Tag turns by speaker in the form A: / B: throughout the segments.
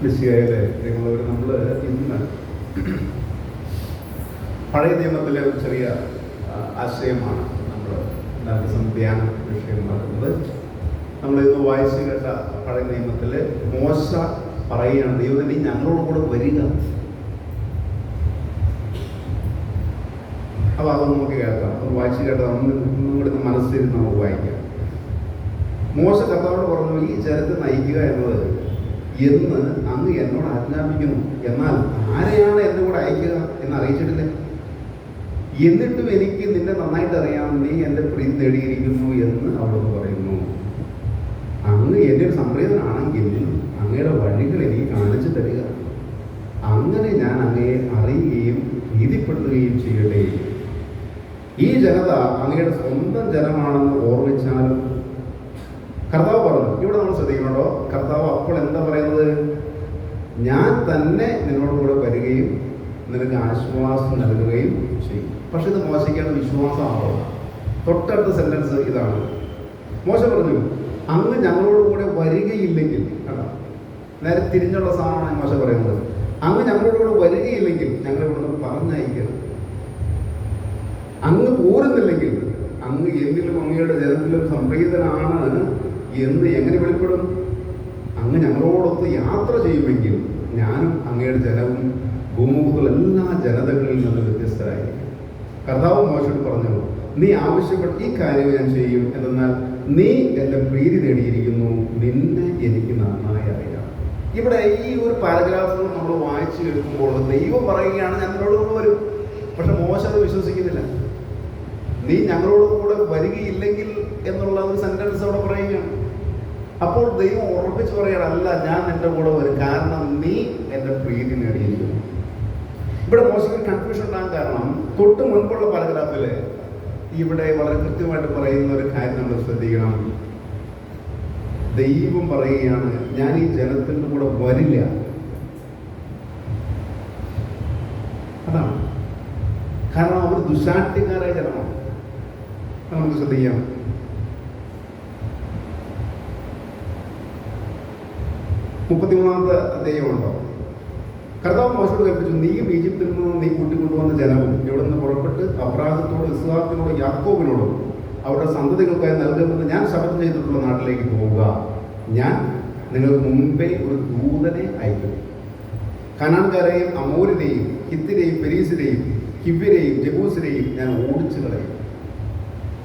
A: മിശിഹായിലെ നമ്മൾ ഇന്ന് പഴയ നിയമത്തിലെ ഒരു ചെറിയ ആശയമാണ് നമ്മൾ ധ്യാന വിഷയമാക്കുന്നത്. നമ്മളിന്ന് വായിച്ചു കേട്ട പഴയ നിയമത്തില് മോശ പറയുകയാണ്, ദൈവം ഞങ്ങളോട് കൂടെ വരിക. അപ്പോൾ അത് നമുക്ക് കേൾക്കാം. അത് വായിച്ചു കേട്ടാൽ ഒന്നുകൂടി മനസ്സിലിരുന്ന് നമുക്ക് വായിക്കാം. മോശ കർത്താവോട് പറഞ്ഞു, ഈ ജനത്തെ നയിക്കുക എന്നത് എന്ന് അങ്ങ് എന്നോട് ആജ്ഞാപിക്കുന്നു, എന്നാൽ ആരെയാണ് എന്നെ കൂടെ അയക്കുക എന്ന് അറിയിച്ചിട്ടില്ല. എന്നിട്ടും എനിക്ക് നിന്നെ നന്നായിട്ട് അറിയാം, നീ എൻ്റെ പ്രീതി നേടിയിരിക്കുന്നു എന്ന് അവിടുന്ന് പറയുന്നു. അങ്ങ് എൻ്റെ ഒരു സംപ്രീതനാണെങ്കിൽ അങ്ങയുടെ വഴികൾ എനിക്ക് കാണിച്ചു തരിക. അങ്ങനെ ഞാൻ അങ്ങയെ അറിയുകയും ഭീതിപ്പെടുത്തുകയും ചെയ്യട്ടെ. ഈ ജനത അങ്ങയുടെ സ്വന്തം ജനമാണെന്ന് ഓർമ്മിച്ചാലും. കർത്താവ് പറഞ്ഞു, ഇവിടെ നമ്മൾ ശ്രദ്ധിക്കണോ, കർത്താവ് അപ്പോൾ എന്താ പറയുന്നത്? ഞാൻ തന്നെ നിന്നോട് കൂടെ വരികയും നിനക്ക് ആശ്വാസം നൽകുകയും ചെയ്യും. പക്ഷെ ഇത് മോശയ്ക്കാണ് വിശ്വാസമാണോ? തൊട്ടടുത്ത സെന്റൻസ് ഇതാണ്. മോശ പറഞ്ഞു, അങ്ങ് ഞങ്ങളോട് കൂടെ വരികയില്ലെങ്കിൽ, നേരെ തിരിഞ്ഞുള്ള സാധനമാണ് മോശ പറയുന്നത്. അങ്ങ് ഞങ്ങളോട് കൂടെ വരികയില്ലെങ്കിൽ ഞങ്ങൾ ഇവിടുന്ന് പറഞ്ഞയക്കണം. അങ്ങ് പോരുന്നില്ലെങ്കിൽ അങ്ങ് എന്നിലും അങ്ങയുടെ ജനത്തിലും സംപ്രീതനാണ് എന്ന് എങ്ങനെ വെളിപ്പെടും? അങ്ങ് ഞങ്ങളോടൊത്ത് യാത്ര ചെയ്യുമെങ്കിൽ ഞാനും അങ്ങയുടെ ജനവും ഭൂമുഖത്തുള്ള എല്ലാ ജനതകളിൽ നിന്ന് വ്യത്യസ്തരായിരിക്കും. കർത്താവ് മോശയോട് പറഞ്ഞു, നീ ആവശ്യപ്പെട്ട ഈ കാര്യം ഞാൻ ചെയ്യും, എന്നാൽ നീ എൻ്റെ പ്രീതി നേടിയിരിക്കുന്നു, നിന്നെ എനിക്ക് നന്നായി അറിയാം. ഇവിടെ ഈ ഒരു പാരഗ്രാഫ് നമ്മൾ വായിച്ചു കേൾക്കുമ്പോൾ ദൈവം പറയുകയാണ്, ഞാൻ നിന്നോട് വരും. പക്ഷെ മോശ അത് വിശ്വസിക്കുന്നില്ല. നീ ഞങ്ങളോട് കൂടെ വരികയില്ലെങ്കിൽ എന്നുള്ള ഒരു സെന്റൻസ് അവിടെ പറയുകയാണ്. അപ്പോൾ ദൈവം ഉറപ്പിച്ച് പറയുകയാണ്, അല്ല, ഞാൻ നിന്റെ കൂടെ വരും, കാരണം നീ എൻ്റെ പ്രീതി നേടിയിരിക്കുന്നു. ഇവിടെ മോശയ്ക്ക് കൺഫ്യൂഷൻ ഉണ്ടാകാൻ കാരണം തൊട്ട് മുൻപുള്ള പാരഗ്രാഫില് ഇവിടെ വളരെ കൃത്യമായിട്ട് പറയുന്ന ഒരു കാര്യം നമ്മൾ ശ്രദ്ധിക്കണം. ദൈവം പറയുകയാണ്, ഞാൻ ഈ ജനത്തിൻ്റെ കൂടെ വരില്ല. അതാണ് കാരണം അവർ ദുശാഠ്യക്കാരായ ജനമാണ്. നമുക്ക് ശ്രദ്ധിക്കാം. 33-ാമത്തെ അധ്യായമുണ്ടോ? കർത്താവ് മോശയോട് കൽപ്പിച്ചു, നീയും ഈജിപ്തിൽ നിന്ന് നീ കൂട്ടിക്കൊണ്ടുവന്ന ജനവും ഇവിടെ നിന്ന് പുറപ്പെട്ട് അബ്രാഹത്തോടും ഇസ്ഹാക്കിനോടും യാക്കോബിനോടും അവരുടെ സന്തതികൾക്കായി നൽകുമെന്ന് ഞാൻ ശപഥം ചെയ്തിട്ടുള്ള നാട്ടിലേക്ക് പോവുക. ഞാൻ നിങ്ങൾക്ക് മുമ്പേ ഒരു ദൂതനെ അയക്കും. കനാൻകാരെയും അമോരിനെയും ഹിത്തിനെയും പെരീസിനെയും ഹിവ്യരെയും ജബൂസിനെയും ഞാൻ ഓടിച്ചു കളയും.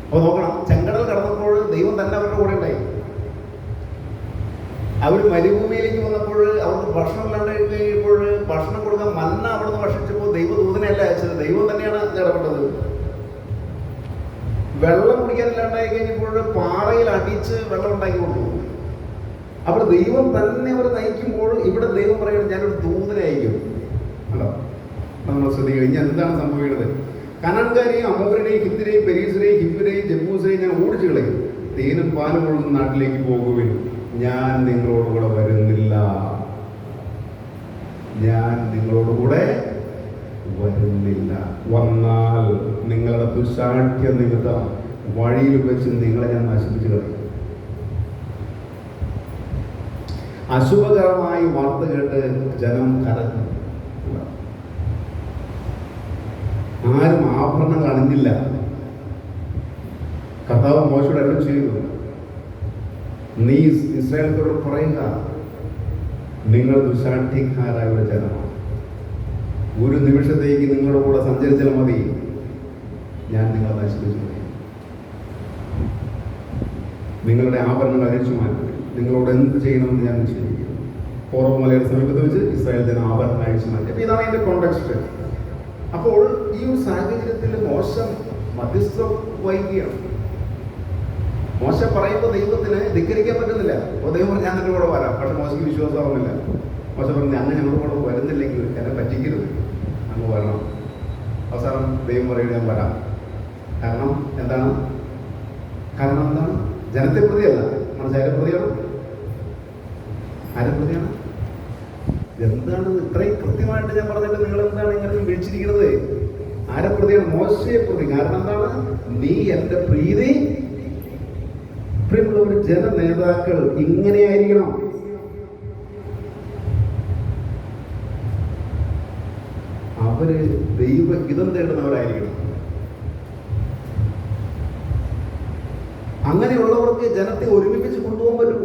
A: അപ്പോൾ നോക്കണം, ചെങ്കടൽ കടന്നപ്പോൾ ദൈവം തന്നെ അവരുടെ കൂടെ ഉണ്ടായി. അവർ മരുഭൂമിയിലേക്ക് വന്നപ്പോൾ അവർക്ക് ഭക്ഷണം ഇല്ലാണ്ടായി കഴിയുമ്പോൾ ഭക്ഷണം കൊടുക്കാൻ മന്ന അവിടുന്ന് ഭക്ഷിച്ചപ്പോൾ ദൈവദൂതനെയല്ല അയച്ചത്, ദൈവം തന്നെയാണ് ഇടപെട്ടത്. വെള്ളം കുടിക്കാനില്ലാണ്ടായി കഴിഞ്ഞപ്പോൾ പാറയിൽ അടിച്ച് വെള്ളം ഉണ്ടാക്കി കൊടുത്തു. അപ്പോൾ ദൈവം തന്നെ അവർ നയിക്കുമ്പോൾ ഇവിടെ ദൈവം പറയുന്നത്, ഞാനൊരു ദൂതനെ അയക്കും. അല്ലോ, നമ്മൾ ശ്രദ്ധിക്കുക. ഇനി എന്താണ് സംഭവിക്കുന്നത്? കനാൻകാരെയും അമോരിനെയും ഹിത്തിനെയും പെരീസിനെയും ഹിവ്യരെയും ജബൂസിനെയും ഞാൻ ഓടിച്ചു കളയും. തേനും പാലും ഒഴുകുന്ന നാട്ടിലേക്ക് പോകുവിൻ. ഞാൻ നിങ്ങളോടുകൂടെ വരുന്നില്ല. ഞാൻ നിങ്ങളോടുകൂടെ വരുന്നില്ല. വന്നാൽ നിങ്ങളുടെ ദുശാഠ്യ നിമിത്തം വഴിയിൽ വെച്ച് നിങ്ങളെ ഞാൻ നശിപ്പിച്ചു കളയും. അശുഭകരമായി വാർത്ത കേട്ട് ജനം കരഞ്ഞു. ആരും ആഭരണങ്ങൾ അണിഞ്ഞില്ല. കർത്താവ് മോശയോട് അരുളി ചെയ്തു, നീ ഇസ്രായേലിനോട് പറയുക, നിങ്ങൾ ദുശാഠ്യക്കാരായ ഒരു ജനമാണ്. ഒരു നിമിഷത്തേക്ക് നിങ്ങളുടെ കൂടെ സഞ്ചരിച്ചാൽ മതി, ഞാൻ നിങ്ങളെ നശിപ്പിച്ചു കളയും. നിങ്ങളുടെ ആഭരണങ്ങൾ അഴിച്ചു മാറ്റും. നിങ്ങളോട് എന്ത് ചെയ്യണമെന്ന് ഞാൻ നിശ്ചയിക്കുന്നു. ഹോറേബ് മലയുടെ സമീപത്ത് വെച്ച് ഇസ്രായേൽ ജനം ആഭരണം അഴിച്ചു മാറ്റി. അപ്പോൾ ഇതാണ് അതിൻ്റെ കോണ്ടെക്സ്റ്റ്. അപ്പോൾ ഈ ഒരു സാഹചര്യത്തിൽ മോശം മധ്യസ്ഥം വൈകിയാണ്. മോശ പറയുമ്പോൾ ദൈവത്തിന് ധിക്കരിക്കാൻ പറ്റുന്നില്ല. അപ്പോൾ ദൈവം പറഞ്ഞു, ഞാൻ നിങ്ങളുടെ കൂടെ വരാം. പക്ഷെ മോശയ്ക്ക് വിശ്വാസമാവുന്നില്ല. മോശ പറഞ്ഞു, അങ്ങ് ഞങ്ങളുടെ കൂടെ വരുന്നില്ലെങ്കിൽ എന്നെ പറ്റിക്കരുത്, അങ്ങ് വരണം. അവസാനം ദൈവം പറയുന്നത്, ഞാൻ വരാം. കാരണം എന്താണ്? ജനത്തെ പ്രതിയല്ല, മനസ്സായ പ്രതിയാണ്. ആരെ പ്രതിയാണ്? എന്താണ് ഇത്രയും കൃത്യമായിട്ട് ഞാൻ പറഞ്ഞിട്ട് നിങ്ങൾ എന്താണ് ഇങ്ങനെ വിളിച്ചിരിക്കുന്നത്? ആരെ പ്രതിയാണ്? മോശയെ പ്രതി. കാരണം എന്താണ്? നീ എൻ്റെ പ്രീതി. പ്രിയമുള്ളവർ, ജന നേതാക്കൾ ഇങ്ങനെയായിരിക്കണം. അവര് ദൈവഹിതം തേടുന്നവരായിരിക്കണം. അങ്ങനെയുള്ളവർക്ക് ജനത്തെ ഒരുമിപ്പിച്ച് കൊണ്ടുപോകാൻ പറ്റും.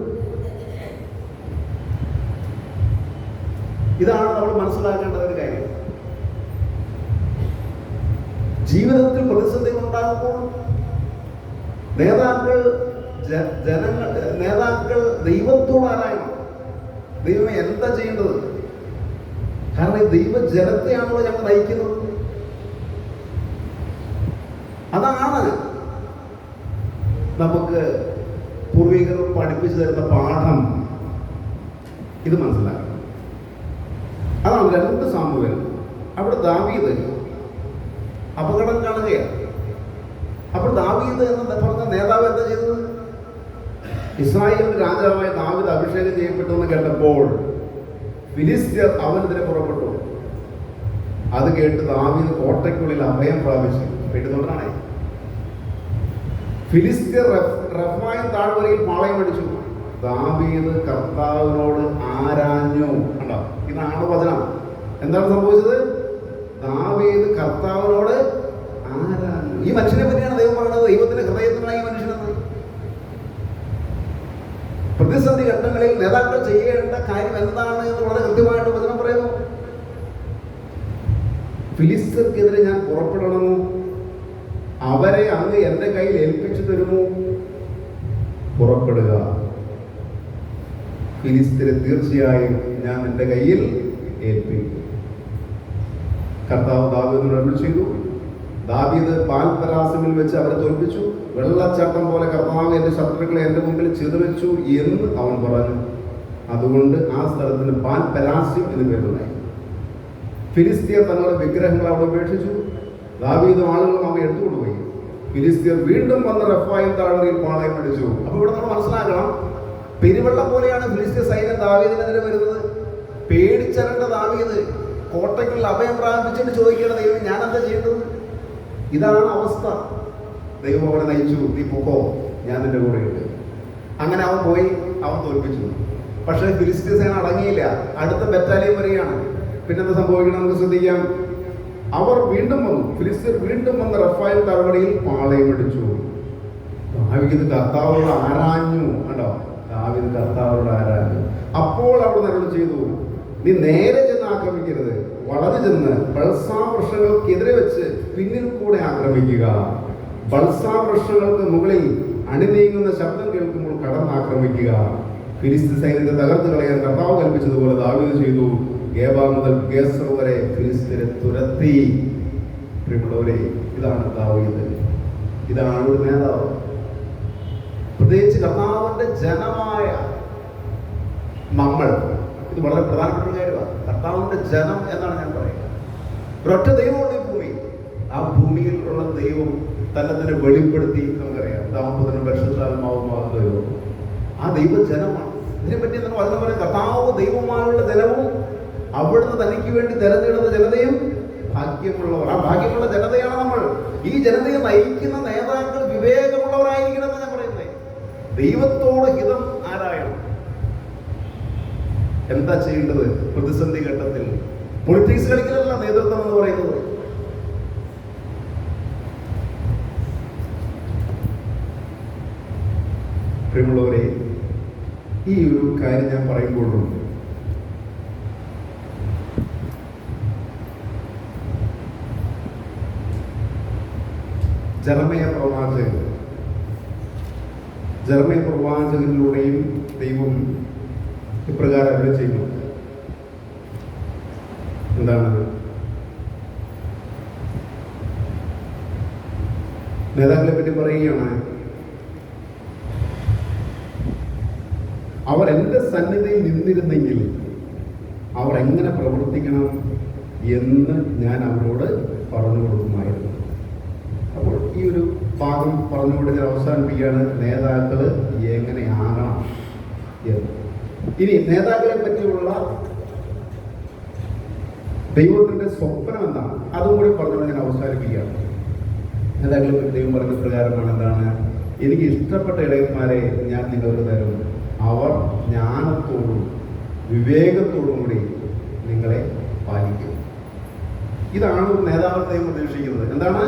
A: ഇതാണ് നമ്മൾ മനസ്സിലാക്കേണ്ട ഒരു കാര്യം. ജീവിതത്തിൽ പ്രതിസന്ധികൾ ഉണ്ടാകുമ്പോൾ നേതാക്കൾ ദൈവത്തോട് ആരായണം. ദൈവമേ എന്താ ചെയ്യേണ്ടത്? കാരണം ദൈവ ജനത്തെയാണല്ലോ ഞങ്ങൾ നയിക്കുന്നത്. അതാണ് നമുക്ക് പൂർവികർ പഠിപ്പിച്ചു തരുന്ന പാഠം. ഇത് മനസ്സിലാക്കണം. അതാണ് 2 സാമുവേൽ. അവിടെ ദാവീദ് അപകടം കാണുകയാണ്. അപ്പോൾ ദാവീദ് എന്ന് പറഞ്ഞ നേതാവ് എന്താ ചെയ്തത്? ഇസ്രായേൽ രാജാവായ ദാവീദ് അഭിഷേകം ചെയ്യപ്പെട്ടു എന്ന് കേട്ടപ്പോൾ ഫിലിസ്ത്യർ അവനെതിരെ പുറപ്പെട്ടു. അത് കേട്ട് ദാവീദ് കോട്ടയ്ക്കുള്ളിൽ അഭയം പ്രാപിച്ചു. പെട്ടുകൊണ്ടാണേ ഫിലിസ്ത്യർ റഫായിം താഴ്വരയിൽ പാളയം അടിച്ചു. ദാവീദ് കർത്താവിനോട് ആരാഞ്ഞു. കണ്ടോ, ഇതാണ് വചനം. എന്താണ് സംഭവിച്ചത്? ദാവീദ് കർത്താവിനോട് ആരാഞ്ഞു. ഈ മനുഷ്യനെ പറ്റിയാണ് ദൈവം പറയുന്നത്. ദൈവത്തിന്റെ ഹൃദയത്തിലാണ് ഈ മനുഷ്യനെന്ന്. പ്രതിസന്ധി ഘട്ടങ്ങളിൽ നേതാക്കൾ ചെയ്യേണ്ട കാര്യം എന്താണ് എന്ന് വളരെ കൃത്യമായിട്ട് വചനം പറയുന്നു. ഫിലിസ്ത്യർക്കെതിരെ ഞാൻ പുറപ്പെടണമോ? അവരെ അങ്ങ് എന്റെ കയ്യിൽ ഏൽപ്പിച്ചു തരുമോ? പുറപ്പെടുക. ഫിലിസ്ത്യരെ തീർച്ചയായും ഞാൻ എന്റെ കയ്യിൽ ഏൽപ്പിക്കും. കർത്താവ് ദാവീദിനോട് അരുളി ചെയ്തു. ദാവീദ് പാൽപരാസിമിൽ വെച്ച് അവരെ തോൽപ്പിച്ചു. വെള്ളച്ചാട്ടം പോലെ കർത്താവ് എന്റെ ശത്രുക്കളെ എന്റെ മുമ്പിൽ ചിതറിച്ചു എന്ന് അവൻ പറഞ്ഞു. അതുകൊണ്ട് ആ സ്ഥലത്തിന് പാൽപരാസ്യം എന്ന് പേരുണ്ടായി. ഫിലിസ്ത്യർ തങ്ങളുടെ വിഗ്രഹങ്ങൾ അവിടെ ഉപേക്ഷിച്ചു. ദാവീദും ആളുകളും അവ എടുത്തുകൊണ്ടുപോയി. ഫിലിസ്ത്യർ വീണ്ടും വന്ന് റഫായിം താഴ്വരയിൽ പാളയം അടിച്ചു. അപ്പൊ ഇവിടെ നമ്മൾ മനസ്സിലാക്കണം, പെരുവെള്ളം പോലെയാണ് ഫിലിസ്ത്യ സൈന്യം ദാവീദിനെതിരെ വരുന്നത്. പേടിച്ചരണ്ട ദാവീദ് കോട്ടയ്ക്കുള്ള അഭയം പ്രാപിച്ചിട്ട് ചോദിക്കേണ്ട ദൈവം ഞാൻ എന്താ ചെയ്യേണ്ടത്? ഇതാണ് അവസ്ഥ. ദൈവം അവനെ നയിച്ചു. നീ പൊക്കോ, ഞാൻ നിന്റെ കൂടെ ഉണ്ട്. അങ്ങനെ അവൻ പോയി, അവൻ തോൽപ്പിച്ചു. പക്ഷേ ഫിലിസ്ത്യ സേന അടങ്ങിയില്ല. അടുത്ത ബറ്റാലിയൻ വരികയാണ്. പിന്നെന്താ സംഭവിക്കണം നമുക്ക് ശ്രദ്ധിക്കാം. അവർ വീണ്ടും വന്നു. ഫിലിസ്ത്യർ വീണ്ടും വന്ന് റഫായിം താഴ്വരയിൽ പാളയം അടിച്ചു. ദാവീദ് കർത്താവോട് ആരാഞ്ഞു. കണ്ടോ, ദാവീദ് കർത്താവോട് ആരാഞ്ഞു. അപ്പോൾ അവിടെ അരുളി ചെയ്തു, നീ നേരെ ചെന്ന് ആക്രമിക്കരുത്, വളഞ്ഞു ചെന്ന് ബൾസാ വൃക്ഷങ്ങൾക്കെതിരെ വെച്ച് പിന്നിൽ കൂടെ ആക്രമിക്കുക. ബൾസാ വൃക്ഷങ്ങൾക്ക് മുകളിൽ അണിനീങ്ങുന്ന ശബ്ദം കേൾക്കുമ്പോൾ കടന്നാക്രമിക്കുക. ഫിലിസ്ത്യ സൈന്യത്തെ തകർത്ത് കളയാൻ കർത്താവ് കൽപ്പിച്ചതുപോലെ ദാവീദ് ചെയ്തു. ഗേബ മുതൽ ഗേസർ വരെ ഫിലിസ്ത്യരെ തുരത്തി. പ്രിയമുള്ളവരെ, ഇതാണ് ദാവീദ്. ഇതാണ് ഒരു നേതാവ്. പ്രത്യേകിച്ച് കർത്താവിന്റെ ജനമായ നമ്മൾ, ഇത് വളരെ പ്രധാനപ്പെട്ട ഒരു കാര്യമാണ്. കർത്താവിന്റെ ജനം എന്നാണ് ഞാൻ പറയുക. ഒരൊറ്റ ദൈവമുണ്ട് ഈ ഭൂമി. ആ ഭൂമിയിൽ ഉള്ള ദൈവം തന്നെ വെളിപ്പെടുത്തി. നമുക്കറിയാം, ദാമ്പതിനും പരിശുദ്ധാത്മാവുമാകുന്ന ദൈവം. ആ ദൈവ ജനമാണ്. ഇതിനെപ്പറ്റി നമ്മൾ വചനം പറയാം. കർത്താവ് ദൈവമായുള്ള ജനവും അവിടുന്ന് തനിക്ക് വേണ്ടി തെരഞ്ഞെടുത്ത ജനതയും ഭാഗ്യമുള്ളവർ. ആ ഭാഗ്യമുള്ള ജനതയാണ് നമ്മൾ. ഈ ജനതയെ നയിക്കുന്ന നേതാക്കൾ വിവേകമുള്ളവരായിരിക്കണം എന്ന് ഞാൻ പറയുന്നത്. ദൈവത്തോട് ഹിതം ആരായണം. എന്താ ചെയ്യേണ്ടത് പ്രതിസന്ധി ഘട്ടത്തിൽ? പൊളിറ്റിക്സ് കളിക്കലല്ല നേതൃത്വം എന്ന് പറയുന്നത്. പ്രിയമുള്ളവരെ, ഈ ഒരു കാര്യം ഞാൻ പറയുമ്പോഴും ജെറമ്യ പ്രവാചകനിലൂടെയും ദൈവം ഇപ്രകാരം അരുളി ചെയ്യുന്നു. എന്താണ്? നേതാക്കളെ പറ്റി പറയുകയാണ്. അവർ എൻ്റെ സന്നിധിയിൽ നിന്നിരുന്നെങ്കിൽ അവർ എങ്ങനെ പ്രവർത്തിക്കണം എന്ന് ഞാൻ അവരോട് പറഞ്ഞു കൊടുക്കുമായിരുന്നു. അപ്പോൾ ഈ ഒരു ഭാഗം പറഞ്ഞുകൊണ്ട് ഞാൻ അവസാനിപ്പിക്കുകയാണ്. നേതാക്കൾ എങ്ങനെയാകണം എന്ന്. ഇനി നേതാക്കളെ പറ്റിയുള്ള ദൈവത്തിന്റെ സ്വപ്നം എന്താണ്, അതും കൂടി പറഞ്ഞുകൊണ്ട് ഞാൻ അവസാനിപ്പിക്കുകയാണ്. നേതാക്കളെ പറ്റി ദൈവം പറഞ്ഞ പ്രകാരമാണ് എന്താണ്? എനിക്ക് ഇഷ്ടപ്പെട്ട ഇടയന്മാരെ ഞാൻ നിങ്ങൾക്ക് തരും. അവർ ജ്ഞാനത്തോടും വിവേകത്തോടും കൂടി നിങ്ങളെ പാലിക്കും. ഇതാണ് ഒരു നേതാവിനെയും പ്രതീക്ഷിക്കുന്നത്. എന്താണ്?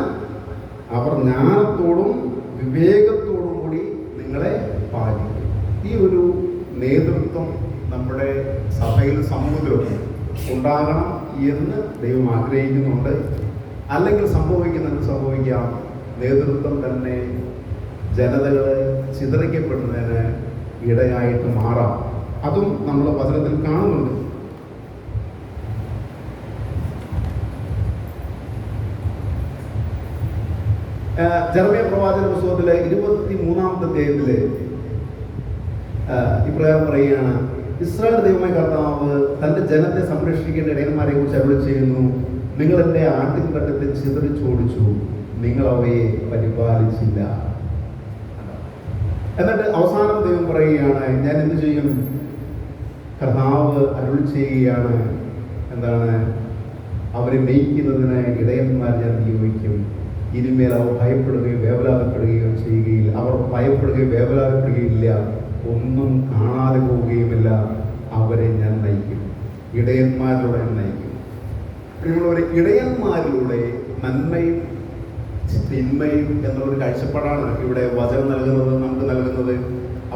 A: അവർ ജ്ഞാനത്തോടും വിവേകത്തോടും കൂടി നിങ്ങളെ പാലിക്കും. ഈ ഒരു നേതൃത്വം നമ്മുടെ സഭയിലും സമൂഹത്തിലും ഉണ്ടാകണം എന്ന് ദൈവം ആഗ്രഹിക്കുന്നുണ്ട്. അല്ലെങ്കിൽ സംഭവിക്കാം, നേതൃത്വം തന്നെ ജനതകൾ ചിതറിക്കപ്പെടുന്നതിന് ഇടയായിട്ട് മാറാം. അതും നമ്മൾ വചനത്തിൽ കാണുന്നുണ്ട്. ജെറമ്യാ പ്രവാചക പുസ്തകത്തിലെ 23-ാമത്തെ അധ്യായത്തില് ഇപ്രകാരം പറയുകയാണ്: ഇസ്രായേൽ ദൈവമായ കർത്താവ് തന്റെ ജനത്തെ സംരക്ഷിക്കേണ്ട ഇടയന്മാരെ കുറിച്ച് അരുളി ചെയ്യുന്നു. നിങ്ങൾ എൻ്റെ ആട്ടിൻപറ്റത്തെ ചിതറിച്ചോടിച്ചു, നിങ്ങൾ അവയെ പരിപാലിച്ചില്ല. എന്നിട്ട് അവസാനം ദൈവം പറയുകയാണ്, ഞാൻ എന്ത് ചെയ്യും? കർത്താവ് അരുളി ചെയ്യുകയാണ്, എന്താണ്? അവരെ മേയ്ക്കുന്നതിന് ഇടയന്മാർ ഞാൻ നിയോഗിക്കും. ഇനിമേൽ അവർ ഭയപ്പെടുകയോ വേവലാതപ്പെടുകയോ ചെയ്യുകയില്ല. അവർ ഭയപ്പെടുകയോ വേവലാതപ്പെടുകയില്ല, ഒന്നും കാണാതെ പോവുകയുമില്ല. അവരെ ഞാൻ നയിക്കും, ഇടയന്മാരിലൂടെ ഞാൻ നയിക്കും. പ്രിയമുള്ളവരെ, ഇടയന്മാരിലൂടെ നന്മയും തിന്മയും എന്നുള്ളൊരു കാഴ്ചപ്പാടാണ് ഇവിടെ വചനം നൽകുന്നത്, നമുക്ക് നൽകുന്നത്.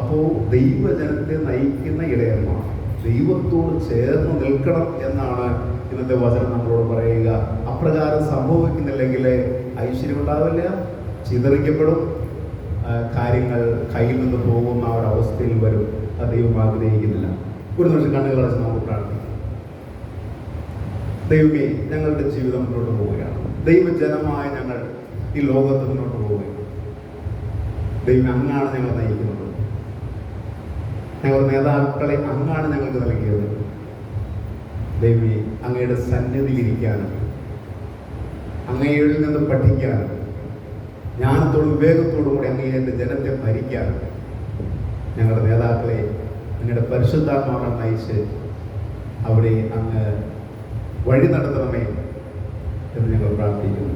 A: അപ്പോൾ ദൈവജനത്തെ നയിക്കുന്ന ഇടയന്മാർ ദൈവത്തോട് ചേർന്ന് നിൽക്കണം എന്നാണ് ഇന്നത്തെ വചനം നമ്മളോട് പറയുക. അപ്രകാരം സംഭവിക്കുന്നില്ലെങ്കിൽ ഐശ്വര്യം ഉണ്ടാവില്ല, ചിതറിക്കപ്പെടും, കാര്യങ്ങൾ കയ്യിൽ നിന്ന് പോകുന്ന ആ ഒരു അവസ്ഥയിൽ വരും. അത് ദൈവം ആഗ്രഹിക്കുന്നില്ല. ഒരു നിമിഷം കണ്ണുകൾ അടച്ച് നമുക്ക് പ്രാർത്ഥിക്കാം. ദൈവമേ, ഞങ്ങളുടെ ജീവിതം മുന്നോട്ട് പോവുകയാണ്. ദൈവജനമായ ഞങ്ങൾ ഈ ലോകത്ത് മുന്നോട്ട് പോവുകയാണ്. ദൈവം അങ്ങാണ് ഞങ്ങൾ നയിക്കുന്നത്. ഞങ്ങളുടെ നേതാക്കളെ അങ്ങാണ് ഞങ്ങൾക്ക് നൽകിയത്. ദൈവമേ, അങ്ങയുടെ സന്നിധിയിലിരിക്കാനും അങ്ങയിൽ നിന്ന് പഠിക്കാനും ജ്ഞാനത്തോടും വിവേകത്തോടും കൂടി അങ്ങയുടെ ജനത്തെ ഭരിക്കാനും ഞങ്ങളുടെ നേതാക്കളെ അങ്ങയുടെ പരിശുദ്ധാത്മാവിനെ നയിച്ച് അവിടെ അങ്ങ് വഴി നടത്തണമേ എന്ന് ഞങ്ങൾ പ്രാർത്ഥിക്കുന്നു.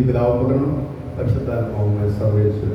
A: പിതാവും പുത്രനും പരിശുദ്ധാത്മാവുമായ സർവേശ്വര